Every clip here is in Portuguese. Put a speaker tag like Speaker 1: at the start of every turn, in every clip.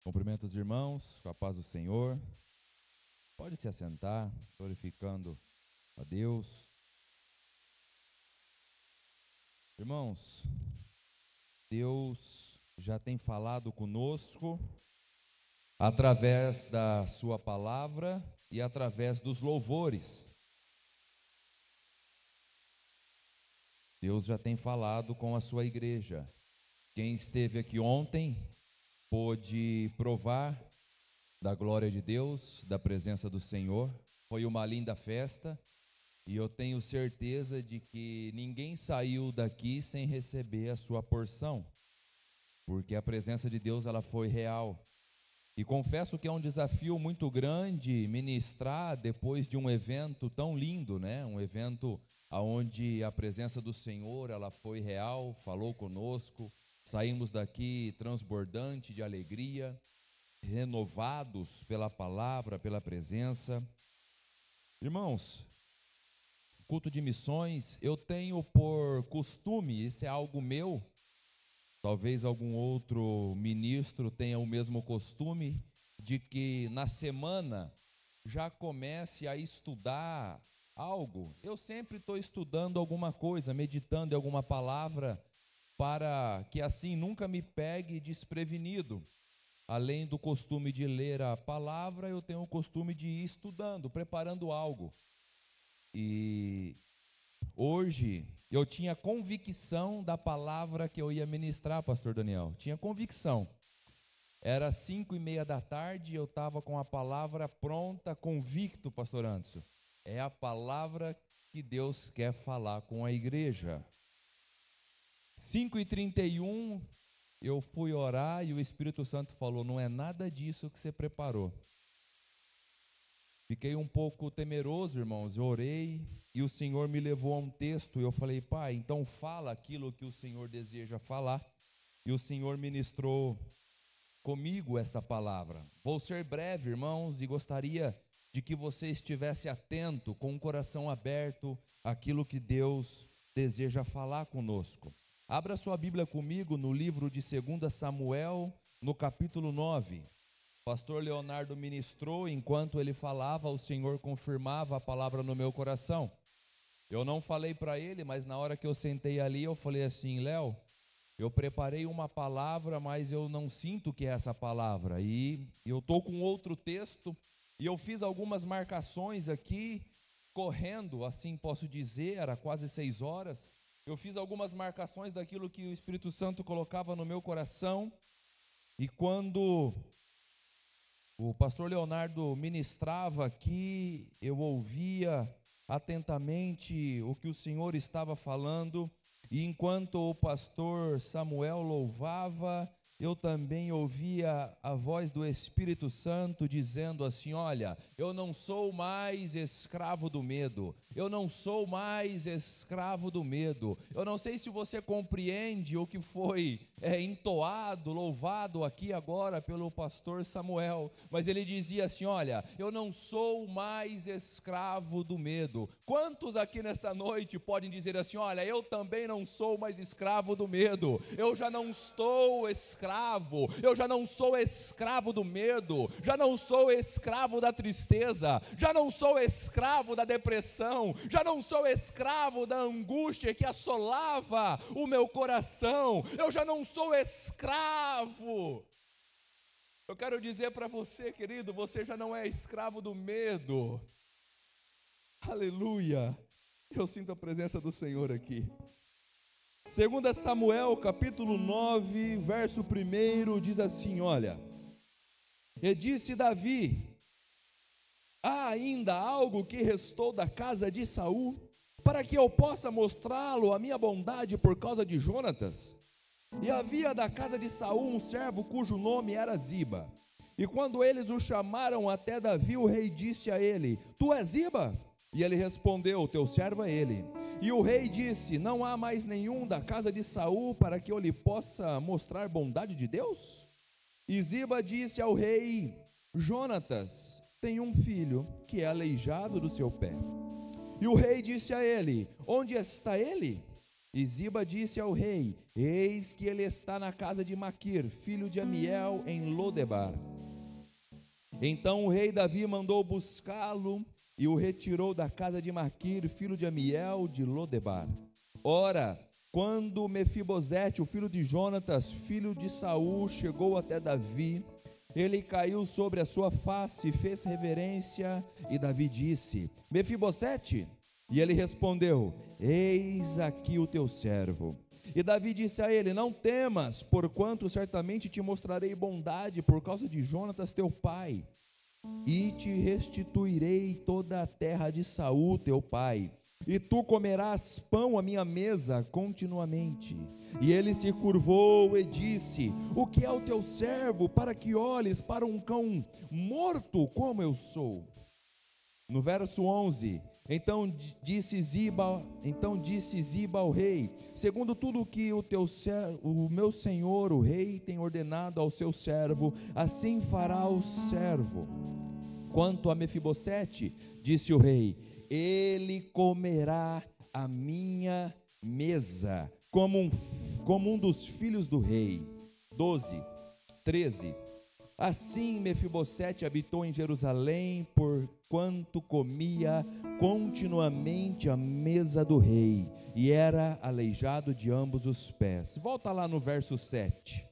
Speaker 1: Cumprimento os irmãos, com a paz do Senhor. Pode se assentar, glorificando a Deus. Irmãos, Deus já tem falado conosco através da sua palavra e através dos louvores. Deus já tem falado com a sua igreja. Quem esteve aqui ontem pôde provar da glória de Deus, da presença do Senhor. Foi uma linda festa e eu tenho certeza de que ninguém saiu daqui sem receber a sua porção, porque a presença de Deus ela foi real. E confesso que é um desafio muito grande ministrar depois de um evento tão lindo, né? Um evento onde a presença do Senhor ela foi real, falou conosco. Saímos daqui transbordante de alegria, renovados pela palavra, pela presença. Irmãos, culto de missões, eu tenho por costume, isso é algo meu, talvez algum outro ministro tenha o mesmo costume, de que na semana já comece a estudar algo. Eu sempre estou estudando alguma coisa, meditando em alguma palavra, para que assim nunca me pegue desprevenido. Além do costume de ler a palavra, eu tenho o costume de ir estudando, preparando algo. E hoje eu tinha convicção da palavra que eu ia ministrar, pastor Daniel. Tinha convicção. Era 5:30 da tarde, eu estava com a palavra pronta, convicto, pastor Anderson. É a palavra que Deus quer falar com a igreja. 5:31 eu fui orar e o Espírito Santo falou: não é nada disso que você preparou. Fiquei um pouco temeroso, irmãos, eu orei e o Senhor me levou a um texto e eu falei: pai, então fala aquilo que o Senhor deseja falar. E o Senhor ministrou comigo esta palavra. Vou ser breve, irmãos, e gostaria de que você estivesse atento, com o coração aberto, àquilo que Deus deseja falar conosco. Abra sua Bíblia comigo no livro de 2 Samuel, no capítulo 9. Pastor Leonardo ministrou, enquanto ele falava, o Senhor confirmava a palavra no meu coração. Eu não falei para ele, mas na hora que eu sentei ali, eu falei assim: Léo, eu preparei uma palavra, mas eu não sinto que é essa palavra. E eu estou com outro texto, e eu fiz algumas marcações aqui, correndo, assim posso dizer, era quase 6 horas. Eu fiz algumas marcações daquilo que o Espírito Santo colocava no meu coração. E quando o pastor Leonardo ministrava aqui, eu ouvia atentamente o que o Senhor estava falando. E enquanto o pastor Samuel louvava, eu também ouvia a voz do Espírito Santo dizendo assim: olha, eu não sou mais escravo do medo, eu não sou mais escravo do medo. Eu não sei se você compreende o que foi entoado, louvado aqui agora pelo pastor Samuel, mas ele dizia assim: olha, eu não sou mais escravo do medo. Quantos aqui nesta noite podem dizer assim: olha, eu também não sou mais escravo do medo, eu já não estou escravo, eu já não sou escravo do medo, já não sou escravo da tristeza, já não sou escravo da depressão, já não sou escravo da angústia que assolava o meu coração, eu já não sou escravo. Eu quero dizer para você, querido, você já não é escravo do medo. Aleluia, eu sinto a presença do Senhor aqui. 2 Samuel, capítulo 9, verso 1, diz assim, olha: e disse Davi: há ainda algo que restou da casa de Saul, para que eu possa mostrá-lo a minha bondade por causa de Jonatas? E havia da casa de Saul um servo cujo nome era Ziba. E quando eles o chamaram até Davi, o rei disse a ele: tu és Ziba? E ele respondeu: teu servo é ele. E o rei disse: não há mais nenhum da casa de Saul para que eu lhe possa mostrar bondade de Deus? E Ziba disse ao rei: Jonatas tem um filho que é aleijado do seu pé. E o rei disse a ele: onde está ele? E Ziba disse ao rei: eis que ele está na casa de Maquir, filho de Amiel, em Lodebar. Então o rei Davi mandou buscá-lo e o retirou da casa de Maquir, filho de Amiel, de Lodebar. Ora, quando Mefibosete, o filho de Jonatas, filho de Saul, chegou até Davi, ele caiu sobre a sua face e fez reverência, e Davi disse: Mefibosete? E ele respondeu: eis aqui o teu servo. E Davi disse a ele: não temas, porquanto certamente te mostrarei bondade por causa de Jonatas teu pai, e te restituirei toda a terra de Saul teu pai, e tu comerás pão à minha mesa continuamente. E ele se curvou e disse: o que é o teu servo para que olhes para um cão morto como eu sou? No verso 11, então disse Ziba ao rei: segundo tudo que o meu senhor, o rei, tem ordenado ao seu servo, assim fará o servo. Quanto a Mefibosete, disse o rei, ele comerá a minha mesa, como um dos filhos do rei. 13. Assim Mefibosete habitou em Jerusalém, porquanto comia continuamente à mesa do rei, e era aleijado de ambos os pés. Volta lá no verso 7.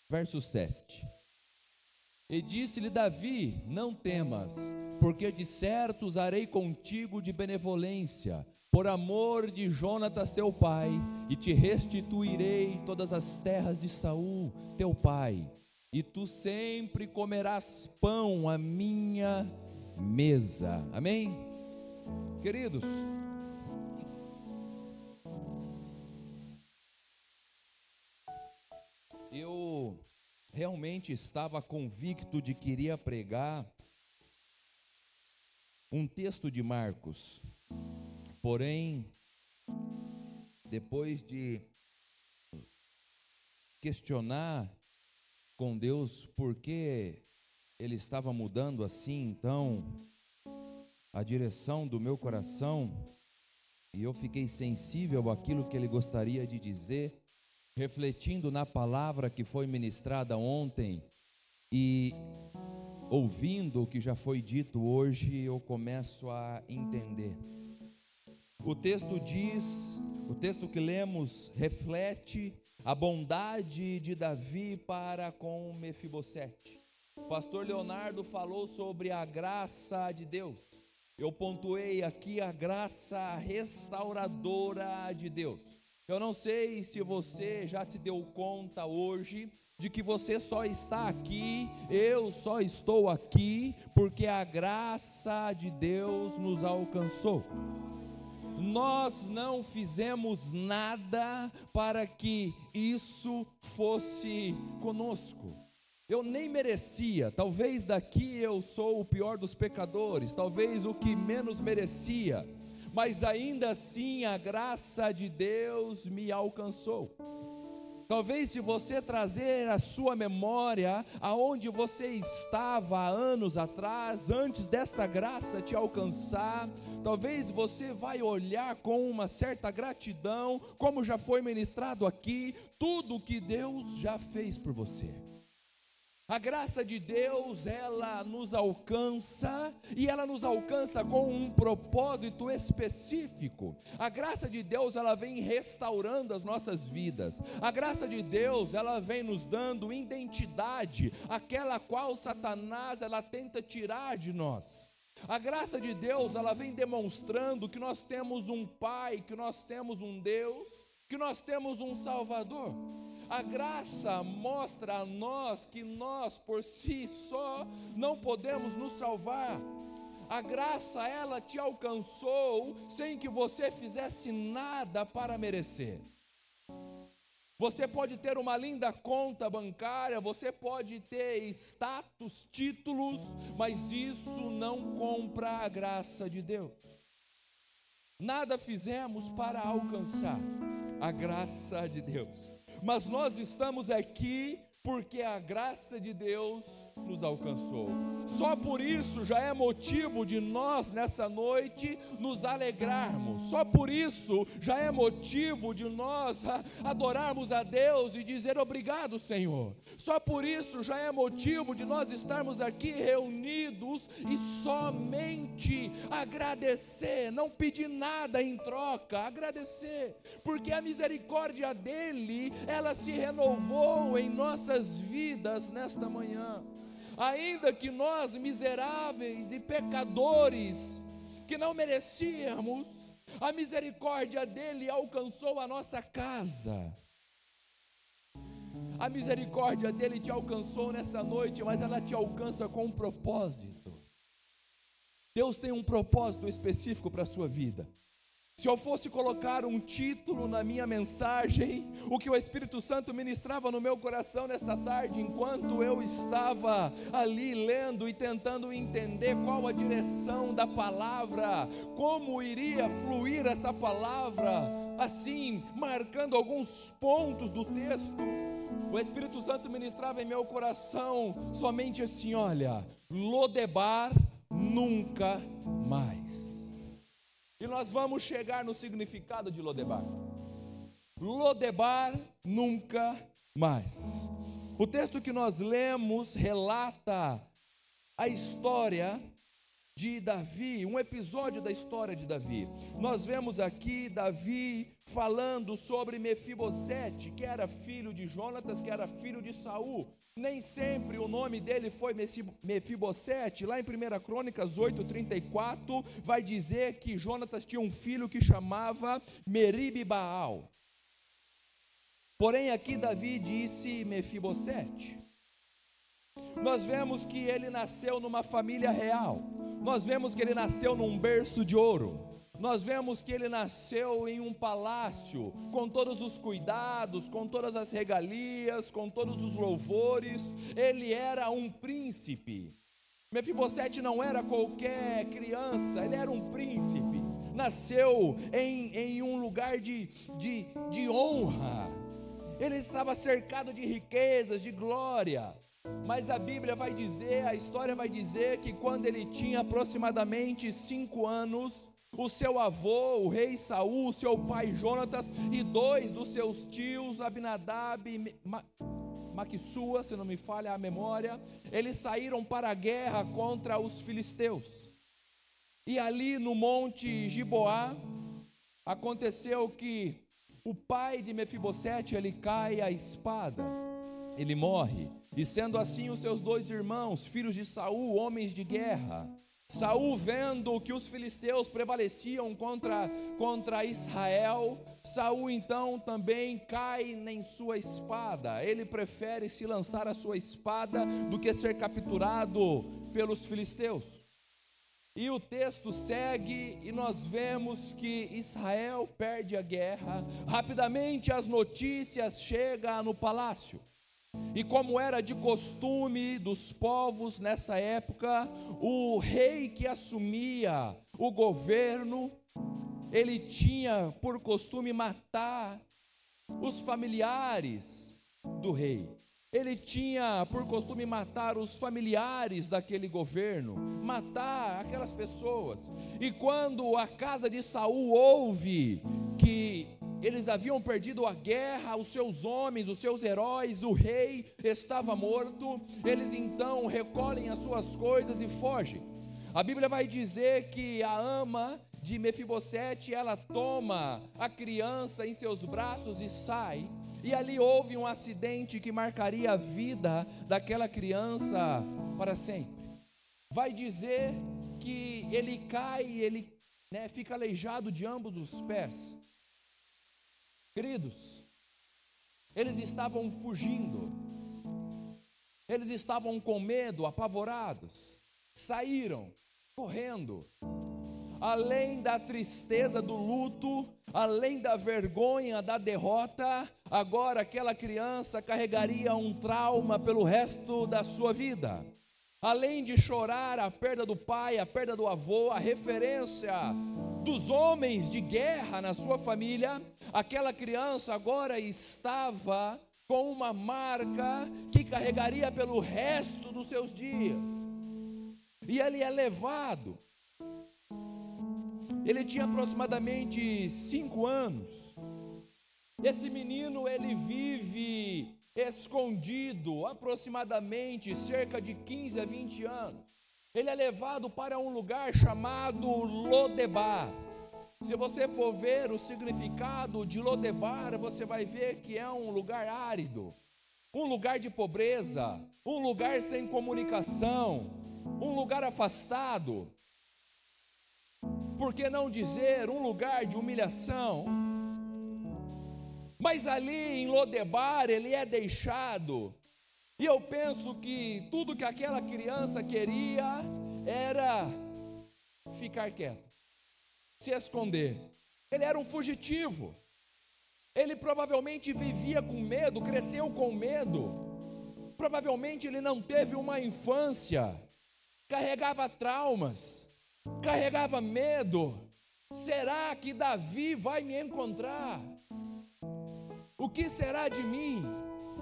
Speaker 1: Verso 7. E disse-lhe Davi: não temas, porque de certo usarei contigo de benevolência, por amor de Jonatas teu pai, e te restituirei todas as terras de Saul teu pai, e tu sempre comerás pão à minha mesa. Amém? Queridos, eu realmente estava convicto de que iria pregar um texto de Marcos. Porém, depois de questionar com Deus por que Ele estava mudando assim, então, a direção do meu coração, e eu fiquei sensível àquilo que Ele gostaria de dizer, refletindo na palavra que foi ministrada ontem, e ouvindo o que já foi dito hoje, eu começo a entender. O texto diz, o texto que lemos reflete a bondade de Davi para com Mefibosete. O pastor Leonardo falou sobre a graça de Deus. Eu pontuei aqui a graça restauradora de Deus. Eu não sei se você já se deu conta hoje de que você só está aqui, eu só estou aqui, porque a graça de Deus nos alcançou. Nós não fizemos nada para que isso fosse conosco. Eu nem merecia, talvez daqui eu sou o pior dos pecadores, talvez o que menos merecia, mas ainda assim a graça de Deus me alcançou. Talvez se você trazer a sua memória aonde você estava há anos atrás, antes dessa graça te alcançar, talvez você vai olhar com uma certa gratidão, como já foi ministrado aqui, tudo que Deus já fez por você. A graça de Deus, ela nos alcança, e ela nos alcança com um propósito específico. A graça de Deus, ela vem restaurando as nossas vidas. A graça de Deus, ela vem nos dando identidade, aquela qual Satanás, ela tenta tirar de nós. A graça de Deus, ela vem demonstrando que nós temos um Pai, que nós temos um Deus, que nós temos um Salvador. A graça mostra a nós que nós por si só não podemos nos salvar. A graça, ela te alcançou sem que você fizesse nada para merecer. Você pode ter uma linda conta bancária, você pode ter status, títulos, mas isso não compra a graça de Deus. Nada fizemos para alcançar a graça de Deus. Mas nós estamos aqui porque a graça de Deus nos alcançou. Só por isso já é motivo de nós nessa noite nos alegrarmos. Só por isso já é motivo de nós adorarmos a Deus e dizer obrigado, Senhor. Só por isso já é motivo de nós estarmos aqui reunidos e somente agradecer, não pedir nada em troca, agradecer, porque a misericórdia dele, ela se renovou em nossas vidas nesta manhã. Ainda que nós, miseráveis e pecadores, que não merecíamos, a misericórdia dele alcançou a nossa casa. A misericórdia dele te alcançou nessa noite, mas ela te alcança com um propósito. Deus tem um propósito específico para a sua vida. Se eu fosse colocar um título na minha mensagem, o que o Espírito Santo ministrava no meu coração nesta tarde, enquanto eu estava ali lendo e tentando entender qual a direção da palavra, como iria fluir essa palavra, assim, marcando alguns pontos do texto, o Espírito Santo ministrava em meu coração somente assim: olha, Lodebar nunca mais. E nós vamos chegar no significado de Lodebar. Lodebar nunca mais. O texto que nós lemos relata a história de Davi, um episódio da história de Davi. Nós vemos aqui Davi falando sobre Mefibosete, que era filho de Jonatas, que era filho de Saul. Nem sempre o nome dele foi Mefibosete. Lá em 1 Crônicas 8:34 vai dizer que Jonatas tinha um filho que chamava Meribe-Baal. Porém aqui Davi disse Mefibosete. Nós vemos que ele nasceu numa família real. Nós vemos que ele nasceu num berço de ouro. Nós vemos que ele nasceu em um palácio, com todos os cuidados, com todas as regalias, com todos os louvores. Ele era um príncipe. Mefibosete não era qualquer criança, ele era um príncipe. Nasceu em um lugar de honra. Ele estava cercado de riquezas, de glória. Mas a Bíblia vai dizer, a história vai dizer que quando ele tinha aproximadamente 5 anos, o seu avô, o rei Saul, seu pai Jonatas e 2 dos seus tios, Abinadab e Maquissua, se não me falha a memória, eles saíram para a guerra contra os filisteus. E ali no monte Giboá, aconteceu que o pai de Mefibosete, ele cai à espada, ele morre. E sendo assim os seus 2 irmãos, filhos de Saul, homens de guerra, Saul, vendo que os filisteus prevaleciam contra Israel, Saul então também cai em sua espada. Ele prefere se lançar a sua espada do que ser capturado pelos filisteus. E o texto segue e nós vemos que Israel perde a guerra. Rapidamente as notícias chegam no palácio. E como era de costume dos povos nessa época, o rei que assumia o governo, ele tinha por costume matar os familiares do rei. Ele tinha por costume matar os familiares daquele governo, matar aquelas pessoas. E quando a casa de Saul ouve que eles haviam perdido a guerra, os seus homens, os seus heróis, o rei estava morto, eles então recolhem as suas coisas e fogem. A Bíblia vai dizer que a ama de Mefibosete, ela toma a criança em seus braços e sai. E ali houve um acidente que marcaria a vida daquela criança para sempre. Vai dizer que ele cai, ele fica aleijado de ambos os pés. Queridos, eles estavam fugindo, eles estavam com medo, apavorados, saíram correndo. Além da tristeza do luto, além da vergonha da derrota, agora aquela criança carregaria um trauma pelo resto da sua vida. Além de chorar a perda do pai, a perda do avô, a referência dos homens de guerra na sua família, aquela criança agora estava com uma marca que carregaria pelo resto dos seus dias. E ele é levado. Ele tinha aproximadamente 5 anos. Esse menino, ele vive escondido aproximadamente cerca de 15 a 20 anos. Ele é levado para um lugar chamado Lodebar. Se você for ver o significado de Lodebar, você vai ver que é um lugar árido, um lugar de pobreza, um lugar sem comunicação, um lugar afastado. Por que não dizer um lugar de humilhação? Mas ali em Lodebar ele é deixado. E eu penso que tudo que aquela criança queria era ficar quieto, se esconder. Ele era um fugitivo. Ele provavelmente vivia com medo, cresceu com medo. Provavelmente ele não teve uma infância. Carregava traumas, carregava medo. Será que Davi vai me encontrar? O que será de mim?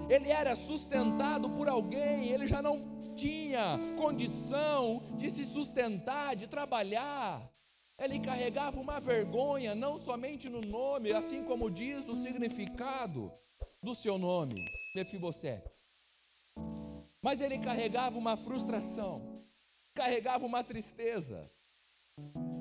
Speaker 1: Ele era sustentado por alguém, ele já não tinha condição de se sustentar, de trabalhar. Ele carregava uma vergonha, não somente no nome, assim como diz o significado do seu nome, Mefibosete. Mas ele carregava uma frustração, carregava uma tristeza.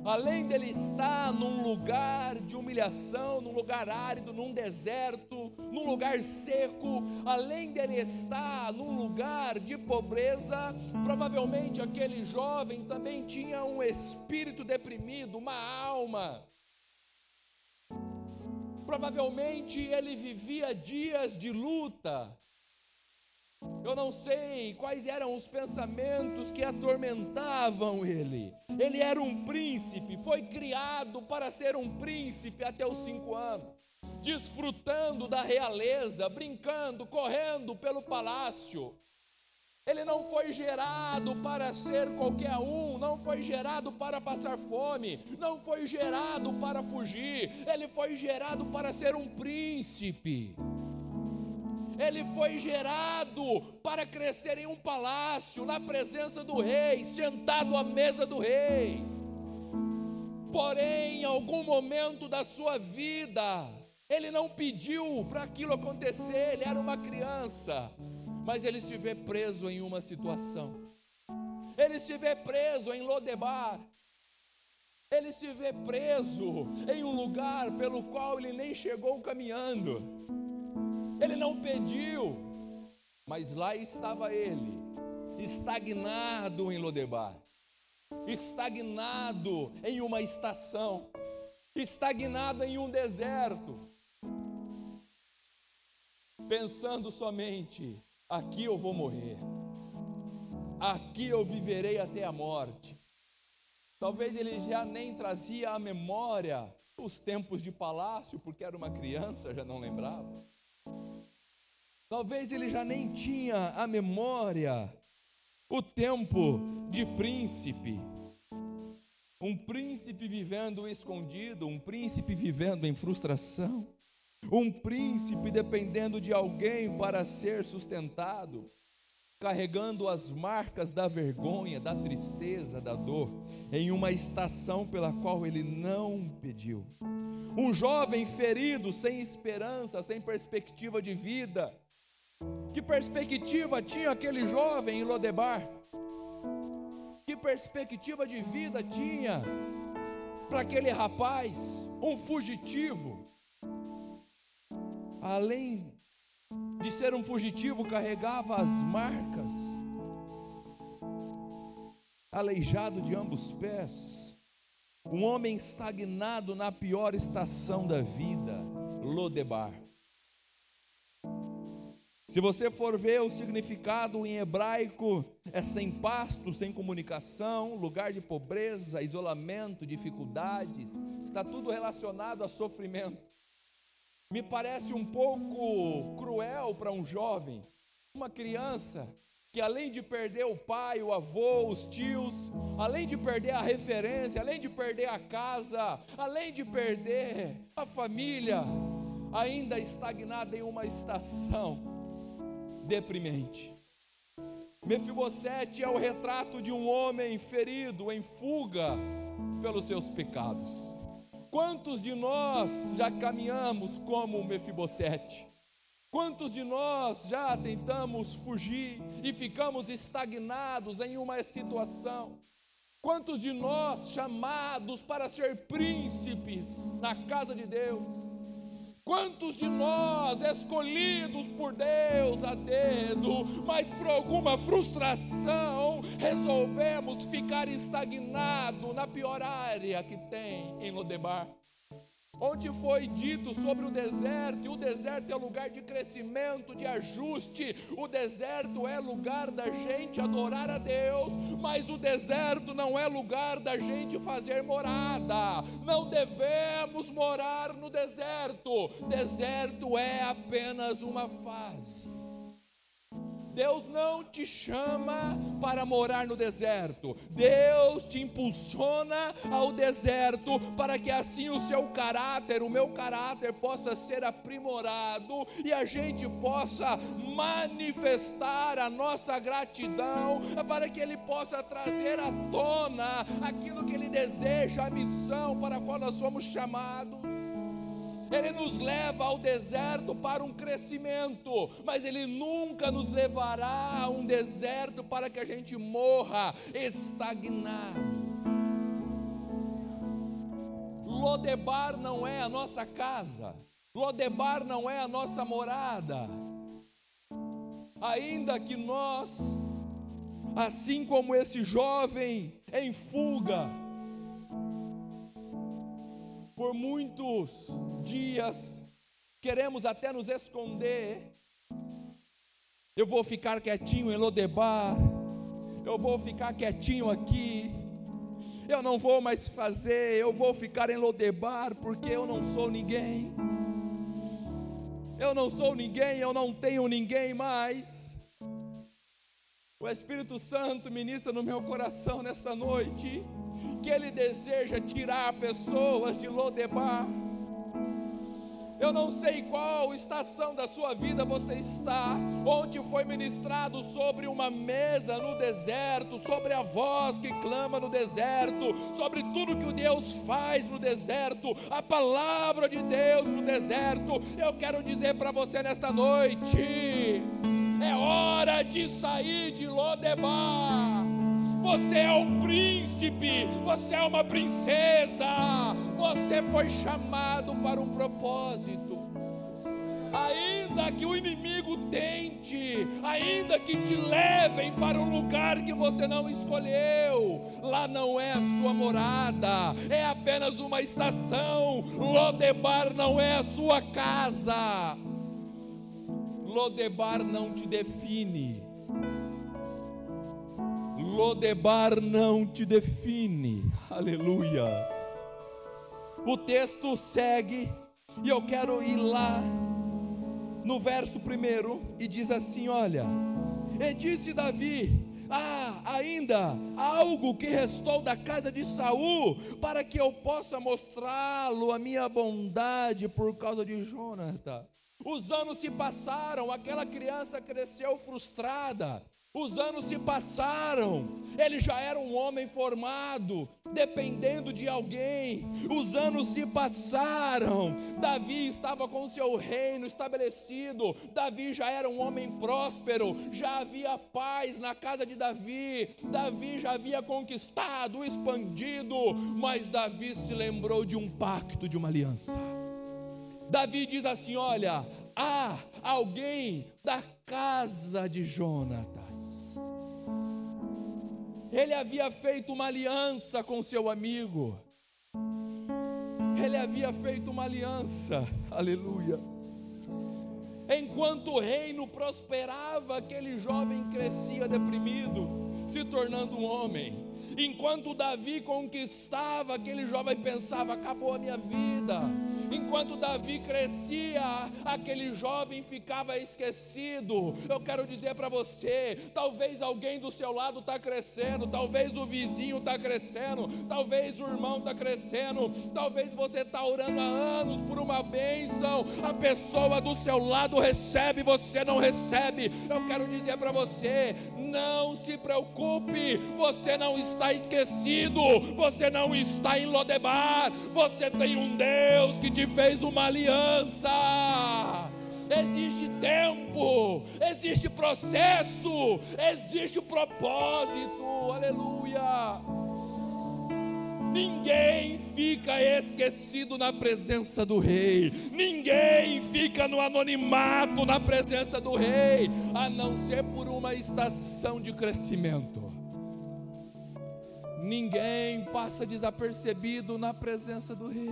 Speaker 1: Além dele estar num lugar de humilhação, num lugar árido, num deserto, num lugar seco, além dele estar num lugar de pobreza, provavelmente aquele jovem também tinha um espírito deprimido, uma alma. Provavelmente ele vivia dias de luta. Eu não sei quais eram os pensamentos que atormentavam ele. Ele era um príncipe, foi criado para ser um príncipe até os 5 anos, desfrutando da realeza, brincando, correndo pelo palácio. Ele não foi gerado para ser qualquer um, não foi gerado para passar fome, não foi gerado para fugir, ele foi gerado para ser um príncipe. Ele foi gerado para crescer em um palácio, na presença do rei, sentado à mesa do rei. Porém, em algum momento da sua vida, ele não pediu para aquilo acontecer, ele era uma criança, mas ele se vê preso em uma situação. Ele se vê preso em Lodebar. Ele se vê preso em um lugar pelo qual ele nem chegou caminhando. Ele não pediu, mas lá estava ele, estagnado em Lodebar, estagnado em uma estação, estagnado em um deserto, pensando somente: aqui eu vou morrer, aqui eu viverei até a morte. Talvez ele já nem trazia à memória os tempos de palácio, porque era uma criança, já não lembrava. Talvez ele já nem tinha a memória o tempo de príncipe. Um príncipe vivendo escondido, um príncipe vivendo em frustração, um príncipe dependendo de alguém para ser sustentado, carregando as marcas da vergonha, da tristeza, da dor, em uma estação pela qual ele não pediu. Um jovem ferido, sem esperança, sem perspectiva de vida. Que perspectiva tinha aquele jovem em Lodebar? Que perspectiva de vida tinha para aquele rapaz, um fugitivo? Além de ser um fugitivo, carregava as marcas, aleijado de ambos os pés, um homem estagnado na pior estação da vida, Lodebar. Se você for ver o significado em hebraico, é sem pasto, sem comunicação, lugar de pobreza, isolamento, dificuldades, está tudo relacionado a sofrimento. Me parece um pouco cruel para um jovem, uma criança, que além de perder o pai, o avô, os tios, além de perder a referência, além de perder a casa, além de perder a família, ainda estagnada em uma estação, deprimente. Mefibosete é o retrato de um homem ferido, em fuga pelos seus pecados. Quantos de nós já caminhamos como Mefibosete? Quantos de nós já tentamos fugir e ficamos estagnados em uma situação? Quantos de nós chamados para ser príncipes na casa de Deus? Quantos de nós escolhidos por Deus a dedo, mas por alguma frustração resolvemos ficar estagnado na pior área que tem em Lodebar? Onde foi dito sobre o deserto, e o deserto é lugar de crescimento, de ajuste, o deserto é lugar da gente adorar a Deus, mas o deserto não é lugar da gente fazer morada. Não devemos morar no deserto. Deserto é apenas uma fase. Deus não te chama para morar no deserto. Deus te impulsiona ao deserto para que assim o seu caráter, o meu caráter possa ser aprimorado e a gente possa manifestar a nossa gratidão, para que Ele possa trazer à tona aquilo que Ele deseja, a missão para a qual nós somos chamados. Ele nos leva ao deserto para um crescimento, mas Ele nunca nos levará a um deserto para que a gente morra estagnado. Lodebar não é a nossa casa, Lodebar não é a nossa morada. Ainda que nós, assim como esse jovem em fuga, por muitos dias queremos até nos esconder. Eu vou ficar quietinho em Lodebar, eu vou ficar quietinho aqui, eu não vou mais fazer, eu vou ficar em Lodebar porque eu não sou ninguém. Eu não sou ninguém, eu não tenho ninguém mais. O Espírito Santo ministra no meu coração nesta noite que Ele deseja tirar pessoas de Lodebar. Eu não sei qual estação da sua vida você está. Ontem foi ministrado sobre uma mesa no deserto, sobre a voz que clama no deserto, sobre tudo que o Deus faz no deserto, a palavra de Deus no deserto. Eu quero dizer para você nesta noite: é hora de sair de Lodebar. Você é um príncipe, você é uma princesa, você foi chamado para um propósito. Ainda que o inimigo tente, ainda que te levem para um lugar que você não escolheu, lá não é a sua morada, é apenas uma estação. Lodebar não é a sua casa. Lodebar não te define. Lodebar não te define, aleluia. O texto segue, e eu quero ir lá no verso 1, e diz assim: olha, e disse Davi: ainda algo que restou da casa de Saul, para que eu possa mostrá-lo a minha bondade por causa de Jonathan. Os anos se passaram, aquela criança cresceu frustrada. Os anos se passaram, ele já era um homem formado, dependendo de alguém. Os anos se passaram, Davi estava com seu reino estabelecido, Davi já era um homem próspero, já havia paz na casa de Davi, Davi já havia conquistado, expandido, mas Davi se lembrou de um pacto, de uma aliança. Davi diz assim: olha, há alguém da casa de Jonathan. Ele havia feito uma aliança com seu amigo. Ele havia feito uma aliança, aleluia. Enquanto o reino prosperava, aquele jovem crescia deprimido, se tornando um homem. Enquanto Davi conquistava, aquele jovem pensava: acabou a minha vida, Enquanto Davi crescia, aquele jovem ficava esquecido. Eu quero dizer para você, talvez alguém do seu lado está crescendo, talvez o vizinho está crescendo, talvez o irmão está crescendo, talvez você está orando há anos por uma bênção, a pessoa do seu lado recebe, você não recebe. Eu quero dizer para você, não se preocupe, você não está esquecido, você não está em Lodebar, você tem um Deus que te fez uma aliança. Existe tempo, existe processo, existe propósito, aleluia. Ninguém fica esquecido na presença do rei, ninguém fica no anonimato na presença do rei, a não ser por uma estação de crescimento. Ninguém passa desapercebido na presença do rei.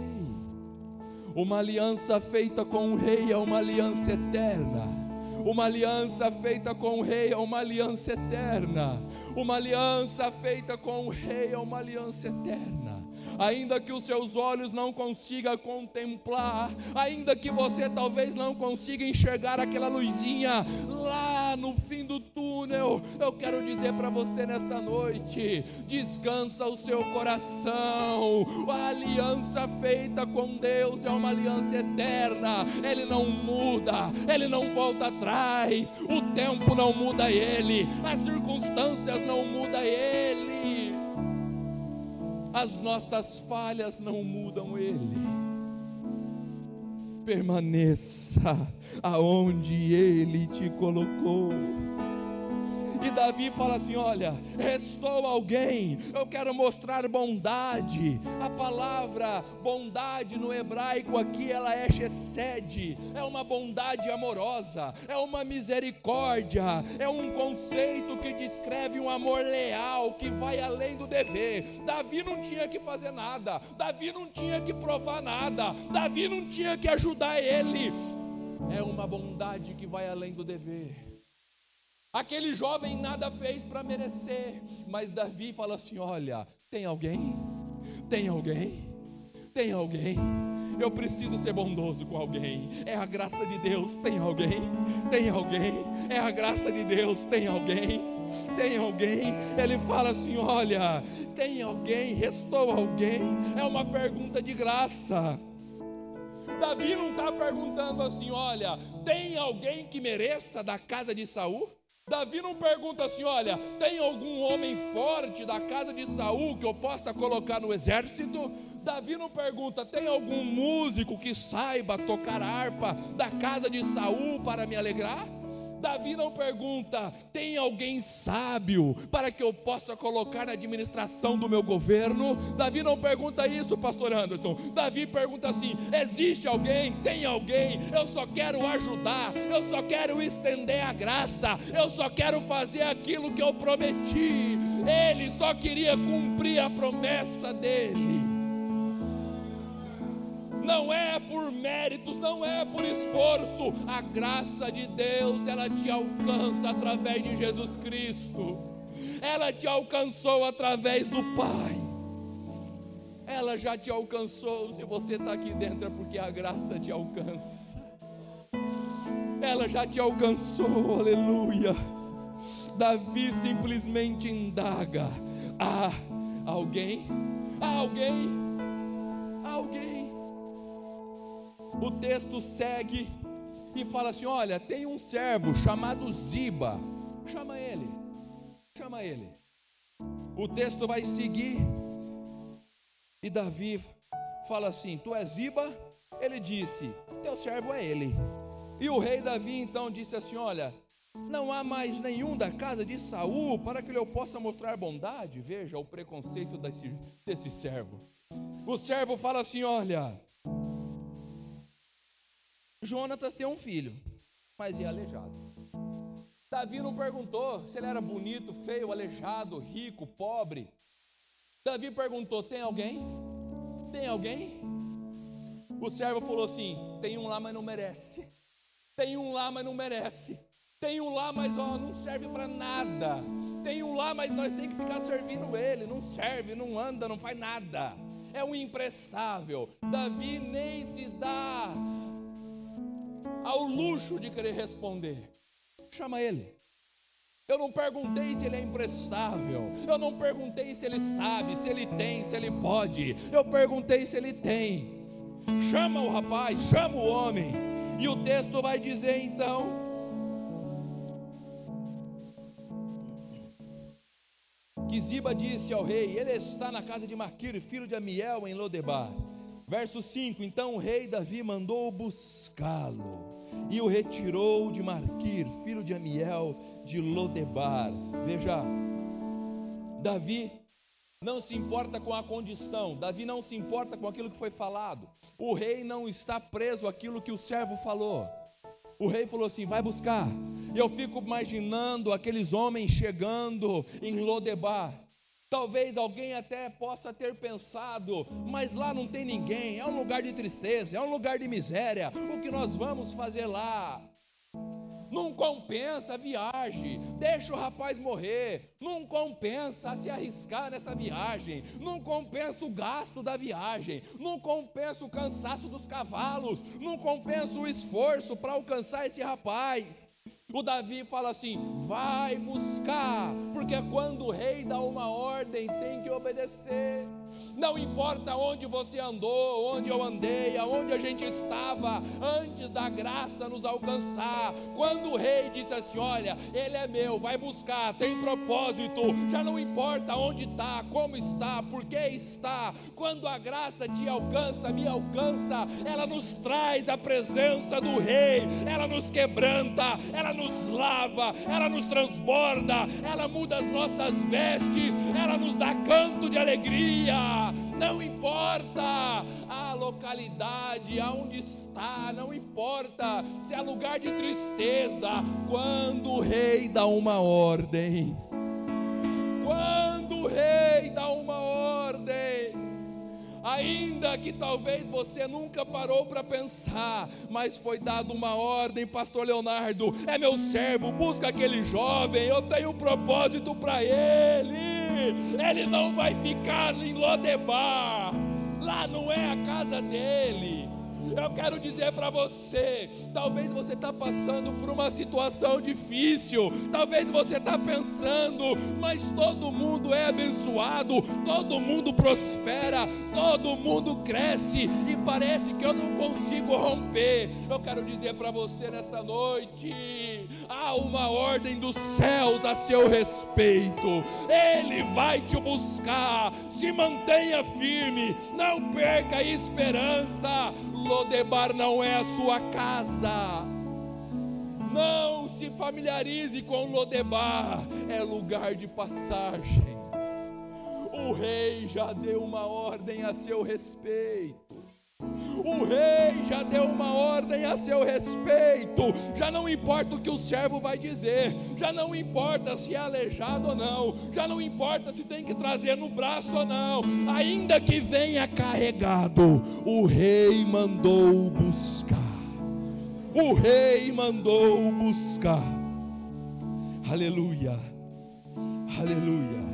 Speaker 1: Uma aliança feita com o rei é uma aliança eterna. Uma aliança feita com o rei é uma aliança eterna. Uma aliança feita com o rei é uma aliança eterna. Ainda que os seus olhos não consigam contemplar, ainda que você talvez não consiga enxergar aquela luzinha lá no fim do túnel, eu quero dizer para você nesta noite, descansa o seu coração. A aliança feita com Deus é uma aliança eterna. Ele não muda, Ele não volta atrás, o tempo não muda Ele, as circunstâncias não mudam Ele, as nossas falhas não mudam Ele. Permaneça aonde Ele te colocou. E Davi fala assim: olha, restou alguém, eu quero mostrar bondade. A palavra bondade no hebraico aqui, ela é chesed, é uma bondade amorosa, é uma misericórdia, é um conceito que descreve um amor leal, que vai além do dever. Davi não tinha que fazer nada, Davi não tinha que provar nada, Davi não tinha que ajudar ele. É uma bondade que vai além do dever. Aquele jovem nada fez para merecer, mas Davi fala assim: olha, tem alguém? Tem alguém? Tem alguém? Eu preciso ser bondoso com alguém. É a graça de Deus. Tem alguém? Tem alguém? É a graça de Deus. Tem alguém? Tem alguém? Ele fala assim: olha, tem alguém? Restou alguém? É uma pergunta de graça. Davi não está perguntando assim: olha, tem alguém que mereça da casa de Saul? Davi não pergunta assim: olha, tem algum homem forte da casa de Saul que eu possa colocar no exército? Davi não pergunta: tem algum músico que saiba tocar harpa da casa de Saul para me alegrar? Davi não pergunta: tem alguém sábio para que eu possa colocar na administração do meu governo? Davi não pergunta isso, pastor Anderson. Davi pergunta assim: existe alguém? Tem alguém? Eu só quero ajudar, eu só quero estender a graça, eu só quero fazer aquilo que eu prometi. Ele só queria cumprir a promessa dele. Não é por méritos, não é por esforço. A graça de Deus, ela te alcança através de Jesus Cristo. Ela te alcançou através do Pai. Ela já te alcançou. Se você está aqui dentro é porque a graça te alcança. Ela já te alcançou, aleluia. Davi simplesmente indaga: há alguém? Há alguém? Há alguém? O texto segue e fala assim: olha, tem um servo chamado Ziba, chama ele. O texto vai seguir e Davi fala assim: tu és Ziba? Ele disse: teu servo é ele. E o rei Davi então disse assim: olha, não há mais nenhum da casa de Saul para que eu possa mostrar bondade. Veja o preconceito desse servo. O servo fala assim: olha, Jonatas tem um filho, mas é aleijado. Davi não perguntou se ele era bonito, feio, aleijado, rico, pobre. Davi perguntou: tem alguém? Tem alguém? O servo falou assim: tem um lá, mas não merece. Tem um lá, mas não merece. Tem um lá, mas não serve para nada. Tem um lá, mas nós temos que ficar servindo ele. Não serve, não anda, não faz nada. é um imprestável. Davi nem se dá ao luxo de querer responder. Chama ele. Eu não perguntei se ele é imprestável, eu não perguntei se ele sabe, se ele tem, se ele pode, eu perguntei se ele tem. Chama o rapaz, chama o homem. E o texto vai dizer então: que Ziba disse ao rei: ele está na casa de Maquir, filho de Amiel, em Lodebar. Verso 5: então o rei Davi mandou buscá-lo e o retirou de Maquir, filho de Amiel, de Lodebar. Veja, Davi não se importa com a condição, Davi não se importa com aquilo que foi falado. O rei não está preso àquilo que o servo falou. O rei falou assim: vai buscar. Eu fico imaginando aqueles homens chegando em Lodebar. Talvez alguém até possa ter pensado: mas lá não tem ninguém, é um lugar de tristeza, é um lugar de miséria, o que nós vamos fazer lá? Não compensa a viagem, deixa o rapaz morrer, não compensa se arriscar nessa viagem, não compensa o gasto da viagem, não compensa o cansaço dos cavalos, não compensa o esforço para alcançar esse rapaz. O Davi fala assim: vai buscar, porque quando o rei dá uma ordem tem que obedecer. Não importa onde você andou, onde eu andei, aonde a gente estava antes da graça nos alcançar. Quando o rei disse assim: olha, ele é meu, vai buscar, tem propósito, já não importa onde está, como está, por que está. Quando a graça te alcança, me alcança, ela nos traz a presença do rei, ela nos quebranta, ela nos lava, ela nos transborda, ela muda as nossas vestes, ela nos dá canto de alegria. Não importa a localidade, aonde está, não importa se é lugar de tristeza. Quando o rei dá uma ordem, quando o rei dá uma ordem, ainda que talvez você nunca parou para pensar, mas foi dada uma ordem: pastor Leonardo é meu servo, busca aquele jovem, eu tenho um propósito para ele não vai ficar em Lodebar, lá não é a casa dele. Eu quero dizer para você, talvez você está passando por uma situação difícil, talvez você está pensando: mas todo mundo é abençoado, todo mundo prospera, todo mundo cresce e parece que eu não consigo romper. Eu quero dizer para você nesta noite: há uma ordem dos céus a seu respeito, ele vai te buscar. Se mantenha firme, não perca a esperança. Lodebar não é a sua casa. Não se familiarize com Lodebar, é lugar de passagem. O rei já deu uma ordem a seu respeito. O rei já deu uma ordem a seu respeito. Já não importa o que o servo vai dizer, já não importa se é aleijado ou não, já não importa se tem que trazer no braço ou não, ainda que venha carregado, o rei mandou buscar. O rei mandou buscar. Aleluia, aleluia.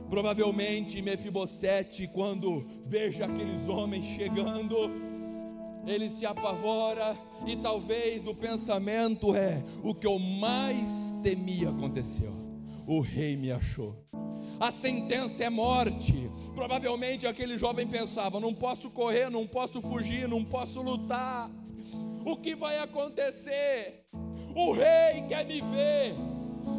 Speaker 1: Provavelmente Mefibosete, quando veja aqueles homens chegando, ele se apavora e talvez o pensamento é: o que eu mais temia aconteceu, o rei me achou. A sentença é morte. Provavelmente aquele jovem pensava: não posso correr, não posso fugir, não posso lutar. O que vai acontecer? O rei quer me ver.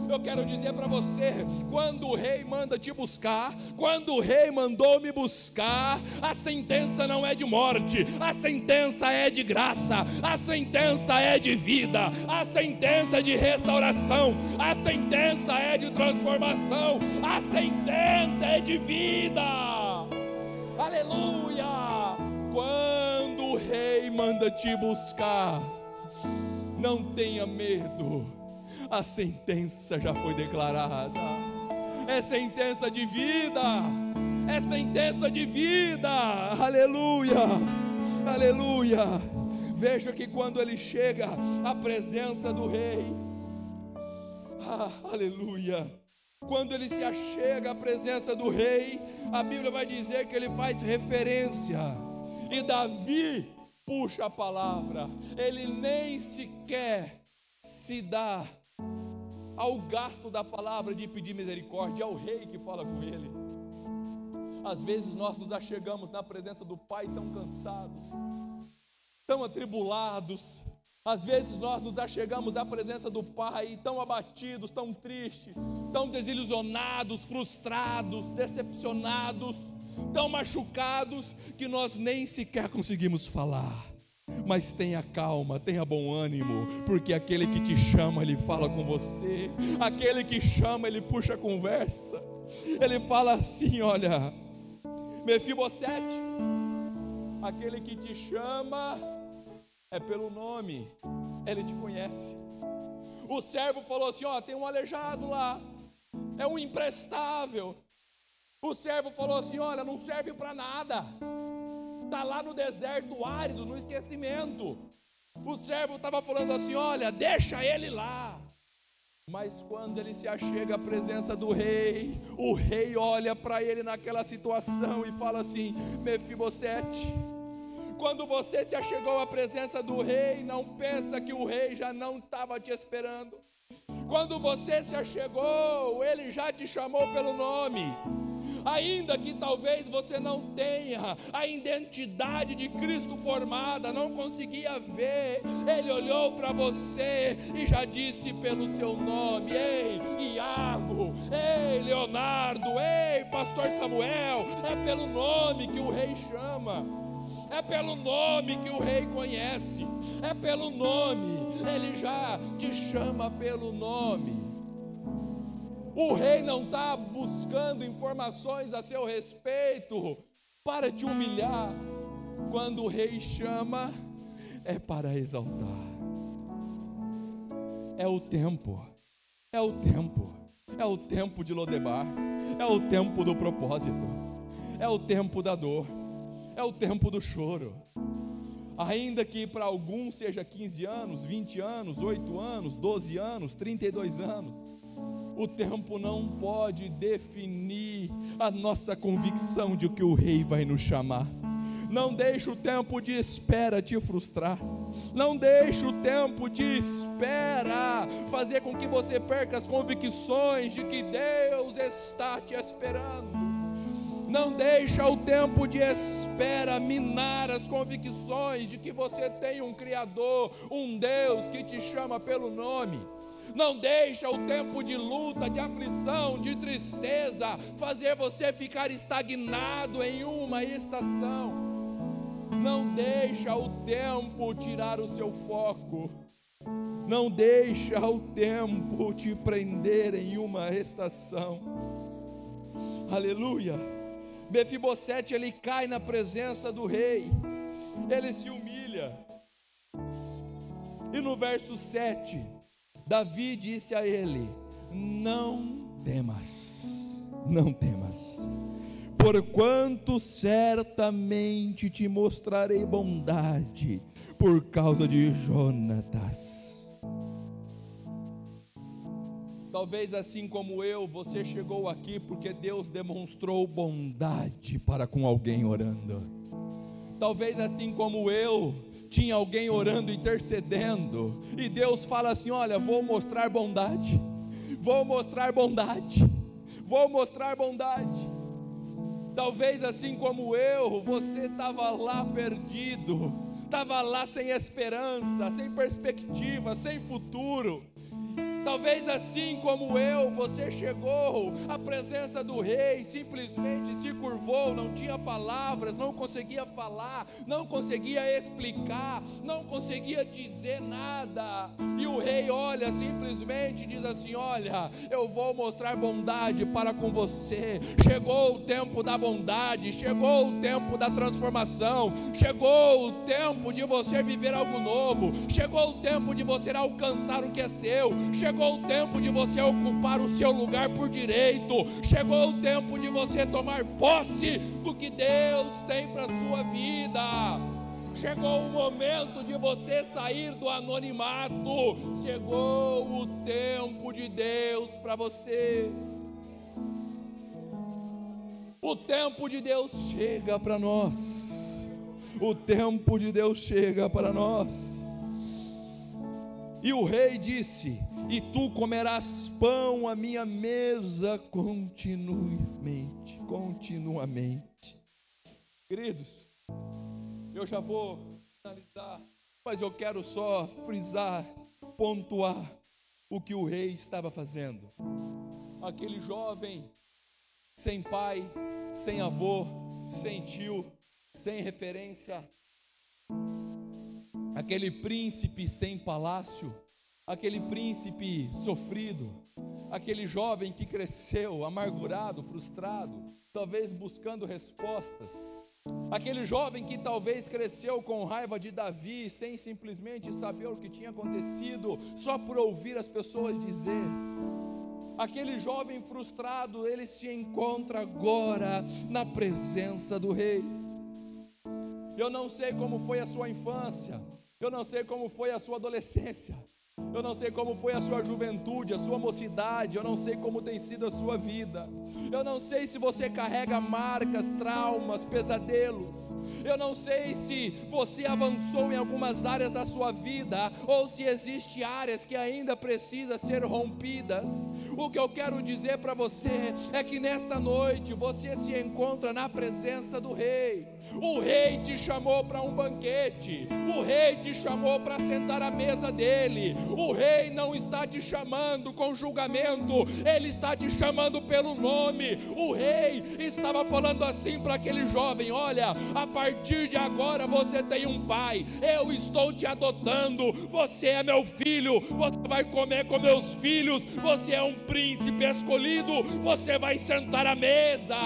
Speaker 1: Eu quero dizer para você, quando o rei manda te buscar, quando o rei mandou me buscar, a sentença não é de morte, a sentença é de graça, a sentença é de vida, a sentença é de restauração, a sentença é de transformação, a sentença é de vida. Aleluia! Quando o rei manda te buscar, não tenha medo. A sentença já foi declarada. É sentença de vida. É sentença de vida. Aleluia, aleluia. Veja que quando ele chega à presença do rei, aleluia, Quando ele se achega à presença do rei, a Bíblia vai dizer que ele faz referência. E Davi puxa a palavra. Ele nem sequer se dá ao gasto da palavra de pedir misericórdia. É o rei que fala com ele. Às vezes nós nos achegamos na presença do Pai tão cansados, tão atribulados. Às vezes nós nos achegamos à presença do Pai tão abatidos, tão tristes, tão desilusionados, frustrados, decepcionados, tão machucados, que nós nem sequer conseguimos falar. Mas tenha calma, tenha bom ânimo, porque aquele que te chama, ele fala com você. Aquele que chama, ele puxa a conversa. Ele fala assim: olha, Mefibosete, aquele que te chama é pelo nome, ele te conhece. O servo falou assim: ó, tem um aleijado lá, é um imprestável. O servo falou assim: olha, não serve para nada, está lá no deserto árido, no esquecimento. O servo estava falando assim: olha, deixa ele lá. Mas quando ele se achega à presença do rei, o rei olha para ele naquela situação e fala assim: Mefibosete, quando você se achegou à presença do rei, não pensa que o rei já não estava te esperando. Quando você se achegou, ele já te chamou pelo nome. Ainda que talvez você não tenha a identidade de Cristo formada, não conseguia ver, ele olhou para você e já disse pelo seu nome: ei, Iago, ei, Leonardo, ei, pastor Samuel. É pelo nome que o rei chama, é pelo nome que o rei conhece, é pelo nome, ele já te chama pelo nome. O rei não está buscando informações a seu respeito para te humilhar. Quando o rei chama, é para exaltar. É o tempo, é o tempo, é o tempo de Lodebar, é o tempo do propósito, é o tempo da dor, é o tempo do choro. Ainda que para alguns seja 15 anos, 20 anos, 8 anos, 12 anos, 32 anos, o tempo não pode definir a nossa convicção de que o rei vai nos chamar. Não deixe o tempo de espera te frustrar. Não deixe o tempo de espera fazer com que você perca as convicções de que Deus está te esperando. Não deixa o tempo de espera minar as convicções de que você tem um Criador, um Deus que te chama pelo nome. Não deixa o tempo de luta, de aflição, de tristeza fazer você ficar estagnado em uma estação. Não deixa o tempo tirar o seu foco. Não deixa o tempo te prender em uma estação. Aleluia. Mefibosete, ele cai na presença do rei, ele se humilha. E no verso 7, Davi disse a ele: não temas, não temas, porquanto certamente te mostrarei bondade por causa de Jonatas. Talvez assim como eu, você chegou aqui porque Deus demonstrou bondade para com alguém orando. Talvez assim como eu, tinha alguém orando, intercedendo, e Deus fala assim: olha, vou mostrar bondade, vou mostrar bondade, vou mostrar bondade. Talvez assim como eu, você estava lá perdido, estava lá sem esperança, sem perspectiva, sem futuro. Talvez assim como eu, você chegou à presença do rei, simplesmente se curvou, não tinha palavras, não conseguia falar, não conseguia explicar, não conseguia dizer nada. E o rei olha simplesmente e diz assim: olha, eu vou mostrar bondade para com você. Chegou o tempo da bondade, chegou o tempo da transformação, chegou o tempo de você viver algo novo, chegou o tempo de você alcançar o que é seu, chegou o tempo de você ocupar o seu lugar por direito, chegou o tempo de você tomar posse do que Deus tem para a sua vida. Chegou o momento de você sair do anonimato, chegou o tempo de Deus para você. O tempo de Deus chega para nós. O tempo de Deus chega para nós. E o rei disse: e tu comerás pão à minha mesa continuamente. Queridos, eu já vou finalizar, mas eu quero só frisar, pontuar o que o rei estava fazendo. Aquele jovem sem pai, sem avô, sem tio, sem referência, aquele príncipe sem palácio, aquele príncipe sofrido, aquele jovem que cresceu amargurado, frustrado, talvez buscando respostas, aquele jovem que talvez cresceu com raiva de Davi, sem simplesmente saber o que tinha acontecido, só por ouvir as pessoas dizer. Aquele jovem frustrado, ele se encontra agora na presença do rei. Eu não sei como foi a sua infância, eu não sei como foi a sua adolescência, eu não sei como foi a sua juventude, a sua mocidade, eu não sei como tem sido a sua vida, eu não sei se você carrega marcas, traumas, pesadelos, eu não sei se você avançou em algumas áreas da sua vida, ou se existem áreas que ainda precisam ser rompidas. O que eu quero dizer para você é que nesta noite você se encontra na presença do rei. O rei te chamou para um banquete, o rei te chamou para sentar à mesa dele. O rei não está te chamando com julgamento, ele está te chamando pelo nome. O rei estava falando assim para aquele jovem: olha, a partir de agora você tem um pai, eu estou te adotando, você é meu filho, você vai comer com meus filhos, você é um príncipe escolhido, você vai sentar à mesa.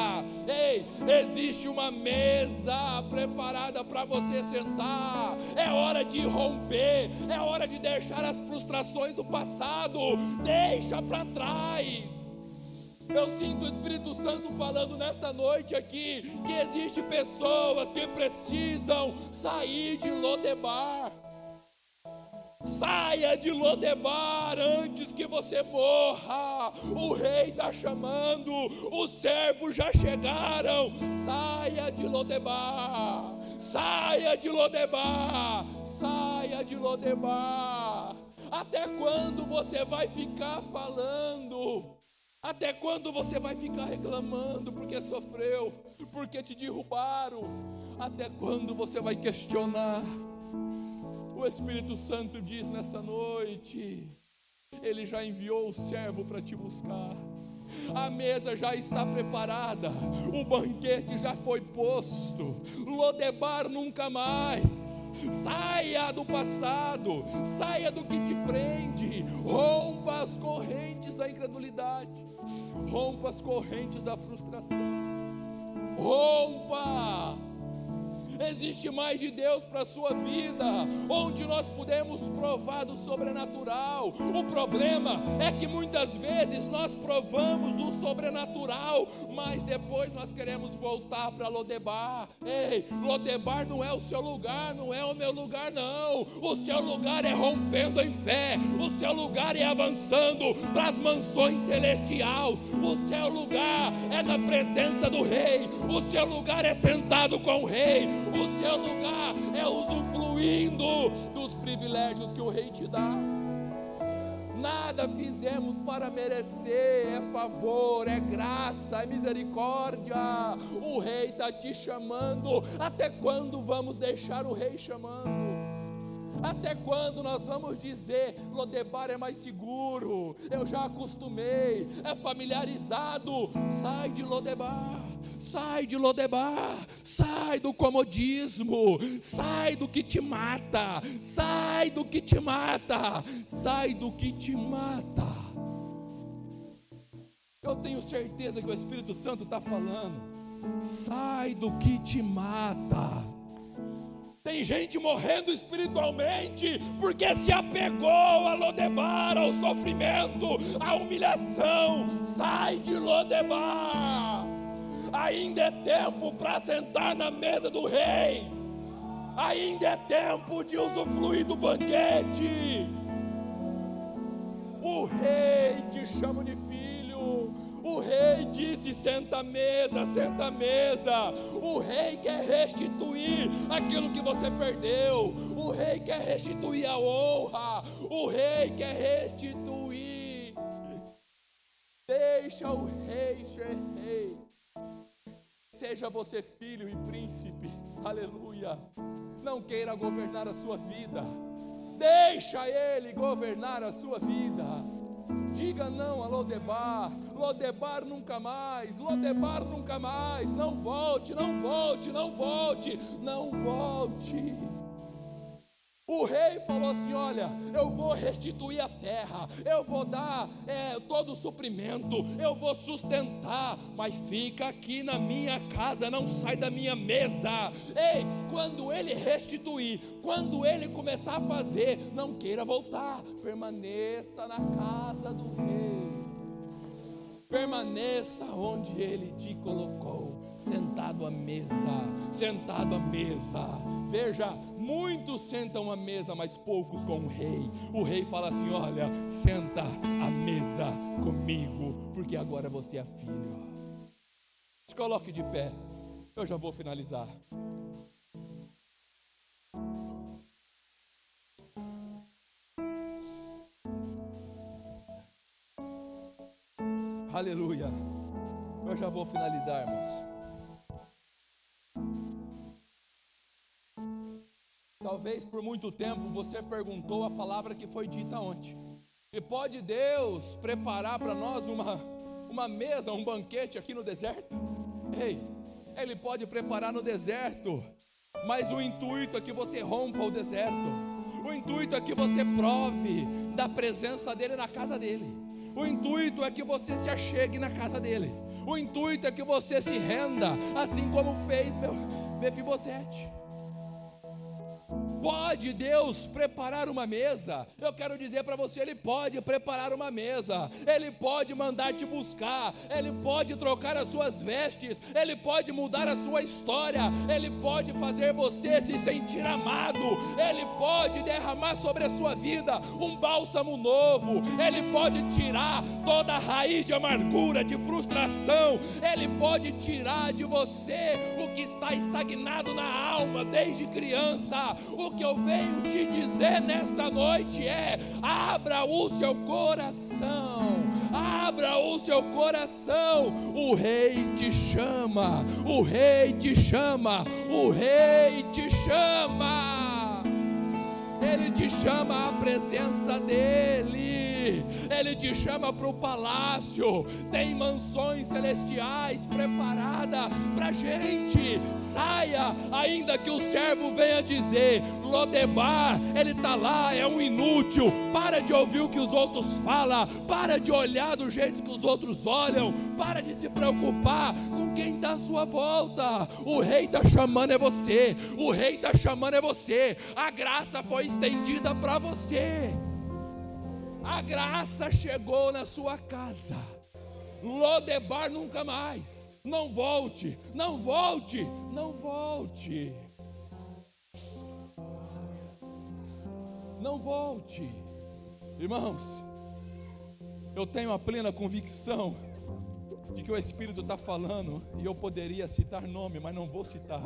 Speaker 1: Ei, existe uma mesa preparada para você sentar. É hora de romper, é hora de deixar as frustrações do passado, deixa para trás. Eu sinto o Espírito Santo falando nesta noite aqui, que existem pessoas que precisam sair de Lodebar. Saia de Lodebar antes que você morra. O rei está chamando, os servos já chegaram. Saia de Lodebar, saia de Lodebar, saia de Lodebar. Até quando você vai ficar falando? Até quando você vai ficar reclamando porque sofreu, porque te derrubaram? Até quando você vai questionar? O Espírito Santo diz nessa noite: ele já enviou o servo para te buscar. A mesa já está preparada, o banquete já foi posto. Lodebar nunca mais. Saia do passado, saia do que te prende, rompa as correntes da incredulidade, rompa as correntes da frustração, rompa. Existe mais de Deus para a sua vida, onde nós podemos provar do sobrenatural. O problema é que muitas vezes nós provamos do sobrenatural, mas depois nós queremos voltar para Lodebar. Ei, Lodebar não é o seu lugar, não é o meu lugar não. O seu lugar é rompendo em fé, o seu lugar é avançando para as mansões celestiais, o seu lugar é na presença do rei, o seu lugar é sentado com o rei, o seu lugar é usufruindo dos privilégios que o rei te dá. Nada fizemos para merecer, é favor, é graça, é misericórdia. O rei está te chamando. Até quando vamos deixar o rei chamando? Até quando nós vamos dizer: Lodebar é mais seguro, eu já acostumei, é familiarizado? Sai de Lodebar, sai de Lodebar, sai do comodismo, sai do que te mata, sai do que te mata, sai do que te mata. Eu tenho certeza que o Espírito Santo está falando: sai do que te mata. Tem gente morrendo espiritualmente porque se apegou a Lodebar, ao sofrimento, à humilhação. Sai de Lodebar. Ainda é tempo para sentar na mesa do rei. Ainda é tempo de usufruir do banquete. O rei te chama de filho. O rei disse: senta à mesa, senta à mesa. O rei quer restituir aquilo que você perdeu. O rei quer restituir a honra. O rei quer restituir. Deixa o rei ser rei. Seja você filho e príncipe. Aleluia. Não queira governar a sua vida. Deixa ele governar a sua vida. Diga não a Lodebar. Lodebar nunca mais. Lodebar nunca mais. Não volte, não volte, não volte, não volte. O rei falou assim: olha, eu vou restituir a terra, eu vou dar todo o suprimento, eu vou sustentar, mas fica aqui na minha casa, não sai da minha mesa. Ei, quando ele restituir, quando ele começar a fazer, não queira voltar, permaneça na casa do rei, permaneça onde ele te colocou, sentado à mesa, sentado à mesa. Veja, muitos sentam à mesa, mas poucos com o rei. O rei fala assim: olha, senta à mesa comigo, porque agora você é filho. Se coloque de pé, eu já vou finalizar. Aleluia. Eu já vou finalizar, irmãos. Talvez por muito tempo você perguntou a palavra que foi dita ontem. E pode Deus preparar para nós uma mesa, um banquete aqui no deserto? Ei, Ele pode preparar no deserto, mas o intuito é que você rompa o deserto. O intuito é que você prove da presença dEle na casa dEle. O intuito é que você se achegue na casa dEle. O intuito é que você se renda, assim como fez Mefibosete. Pode Deus preparar uma mesa? Eu quero dizer para você, Ele pode preparar uma mesa. Ele pode mandar te buscar. Ele pode trocar as suas vestes. Ele pode mudar a sua história. Ele pode fazer você se sentir amado. Ele pode derramar sobre a sua vida um bálsamo novo. Ele pode tirar toda a raiz de amargura, de frustração. Ele pode tirar de você o que está estagnado na alma desde criança. O que eu venho te dizer nesta noite é: abra o seu coração, abra o seu coração. O rei te chama, o rei te chama, o rei te chama. Ele te chama à presença dEle. Ele te chama para o palácio. Tem mansões celestiais preparadas para a gente. Saia, ainda que o servo venha dizer: Lodebar, ele está lá, é um inútil. Para de ouvir o que os outros falam. Para de olhar do jeito que os outros olham. Para de se preocupar com quem está à sua volta. O rei está chamando é você. O rei está chamando é você. A graça foi estendida para você. A graça chegou na sua casa. Lodebar nunca mais. Não volte, não volte, não volte. Não volte. Irmãos, eu tenho a plena convicção de que o Espírito está falando, e eu poderia citar nome, mas não vou citar.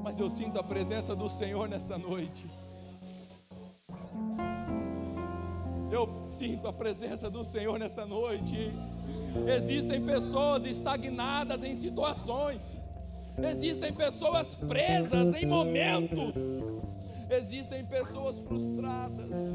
Speaker 1: Mas eu sinto a presença do Senhor nesta noite. Eu sinto a presença do Senhor nesta noite. Existem pessoas estagnadas em situações. Existem pessoas presas em momentos. Existem pessoas frustradas.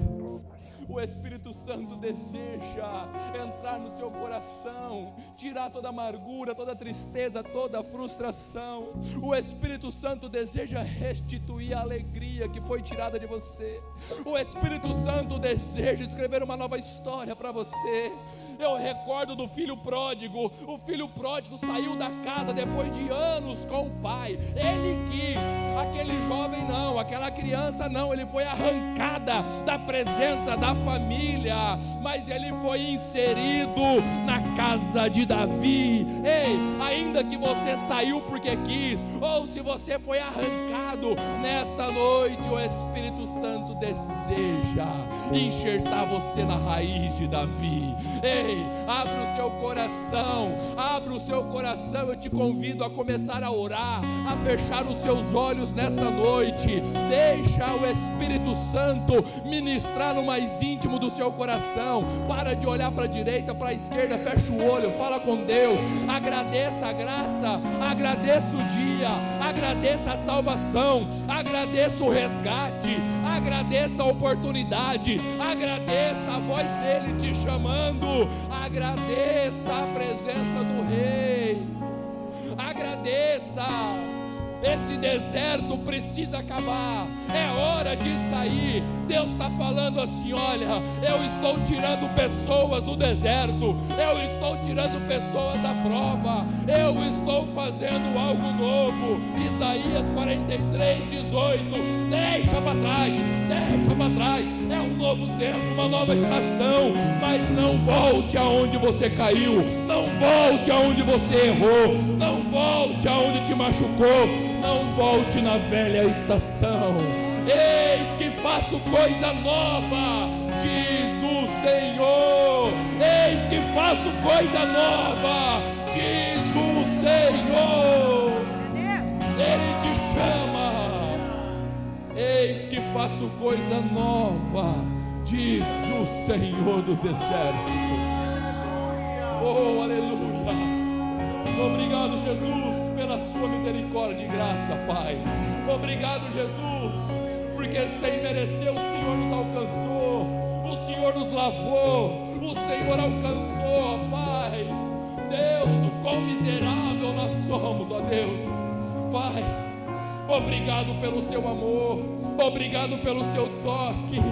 Speaker 1: O Espírito Santo deseja entrar no seu coração, tirar toda amargura, toda tristeza, toda frustração. O Espírito Santo deseja restituir a alegria que foi tirada de você. O Espírito Santo deseja escrever uma nova história para você. Eu recordo do filho pródigo. O filho pródigo saiu da casa depois de anos com o pai. Ele quis, aquele jovem não, aquela criança não. Ele foi arrancada da presença, da família, mas ele foi inserido na casa de Davi. Ei, ainda que você saiu porque quis, ou se você foi arrancado, nesta noite o Espírito Santo deseja enxertar você na raiz de Davi. Ei, abra o seu coração, abra o seu coração. Eu te convido a começar a orar, a fechar os seus olhos nessa noite. Deixa o Espírito Santo ministrar no mais íntimo do seu coração. Para de olhar para a direita, para a esquerda, fecha o olho, fala com Deus, agradeça a graça, agradeça o dia, agradeça a salvação, agradeça o resgate, agradeça a oportunidade, agradeça a voz dele te chamando, agradeça a presença do Rei, agradeça. Esse deserto precisa acabar, é hora de sair. Deus está falando assim: olha, eu estou tirando pessoas do deserto, eu estou tirando pessoas da prova, eu estou fazendo algo novo. Isaías 43:18, deixa para trás, é um novo tempo, uma nova estação. Mas não volte aonde você caiu, não volte aonde você errou, não volte aonde te machucou, não volte na velha estação. Eis que faço coisa nova, diz o Senhor. Eis que faço coisa nova, diz o Senhor. Ele te chama. Eis que faço coisa nova, diz o Senhor dos exércitos. Oh, aleluia. Obrigado, Jesus, pela sua misericórdia e graça, Pai. Obrigado, Jesus, porque sem merecer o Senhor nos alcançou, o Senhor nos lavou, o Senhor alcançou, Pai. Deus, o quão miserável nós somos, ó Deus. Pai, obrigado pelo seu amor, obrigado pelo seu toque,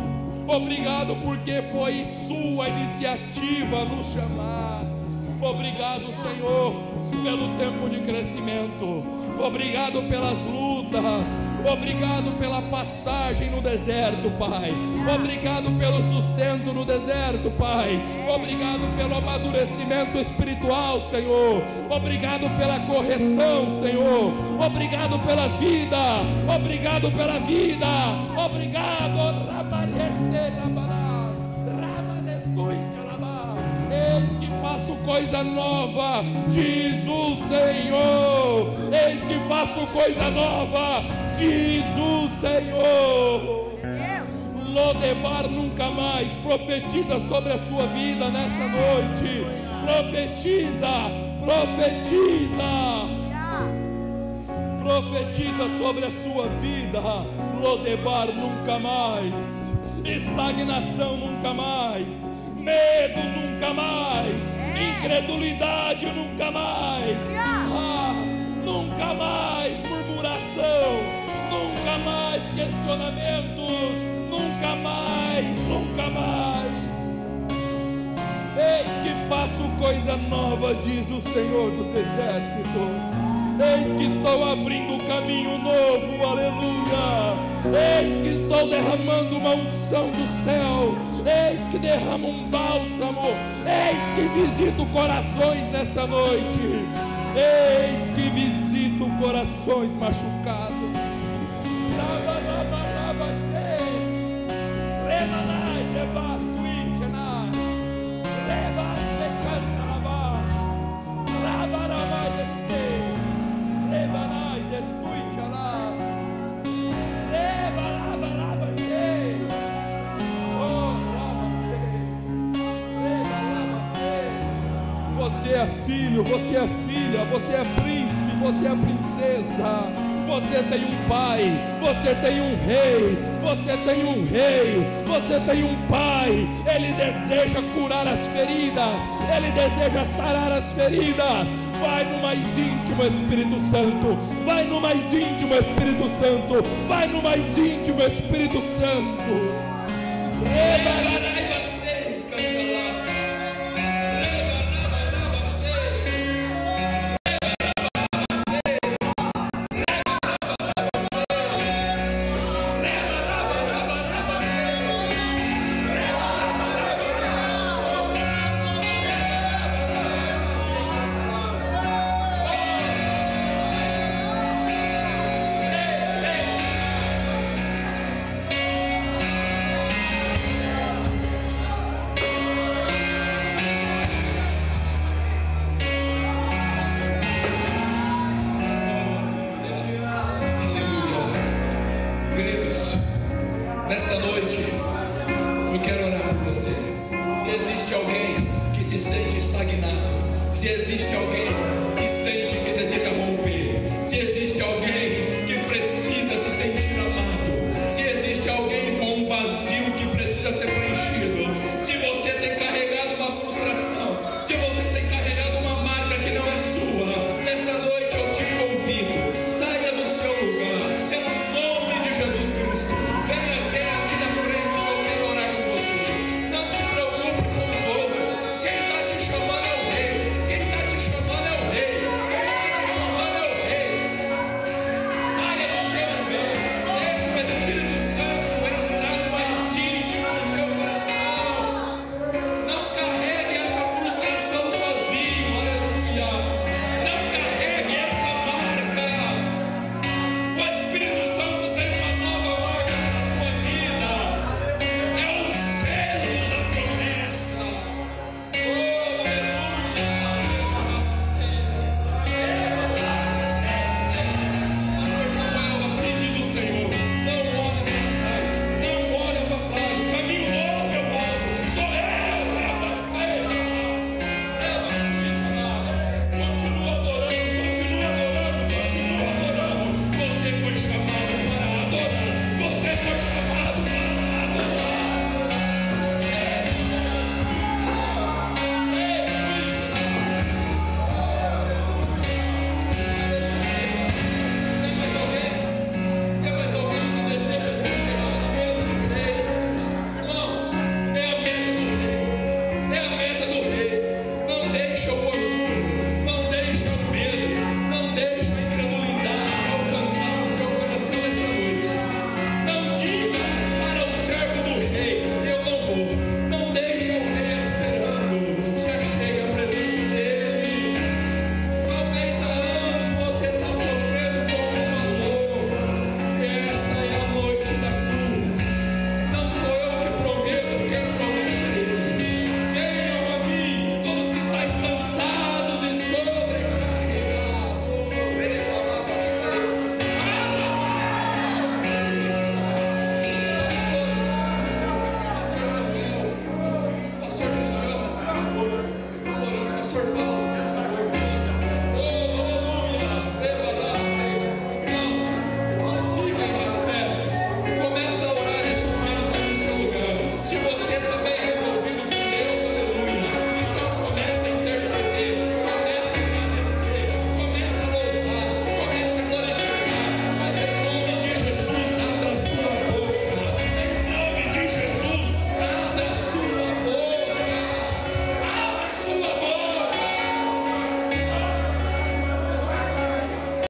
Speaker 1: obrigado porque foi sua iniciativa nos chamar. Obrigado, Senhor, pelo tempo de crescimento. Obrigado pelas lutas. Obrigado pela passagem no deserto, Pai. Obrigado pelo sustento no deserto, Pai. Obrigado pelo amadurecimento espiritual, Senhor. Obrigado pela correção, Senhor. Obrigado pela vida. Obrigado pela vida. Obrigado. Eis que faço coisa nova, diz o Senhor. Eis que faço coisa nova, diz o Senhor. Lodebar nunca mais. Profetiza sobre a sua vida nesta noite. Profetiza, profetiza. Profetiza sobre a sua vida. Lodebar nunca mais. Estagnação nunca mais. Medo nunca mais, incredulidade nunca mais, nunca mais murmuração, nunca mais questionamentos, nunca mais, nunca mais. Eis que faço coisa nova, diz o Senhor dos exércitos. Eis que estou abrindo um caminho novo, aleluia. Eis que estou derramando uma unção do céu. Eis que derramo um bálsamo. Eis que visito corações nessa noite. Eis que visito corações machucados. Você é filho, você é filha, você é príncipe, você é princesa. Você tem um pai, você tem um rei, você tem um rei, você tem um pai. Ele deseja curar as feridas, ele deseja sarar as feridas. Vai no mais íntimo, Espírito Santo. Vai no mais íntimo, Espírito Santo. Vai no mais íntimo, Espírito Santo.
Speaker 2: Se existe alguém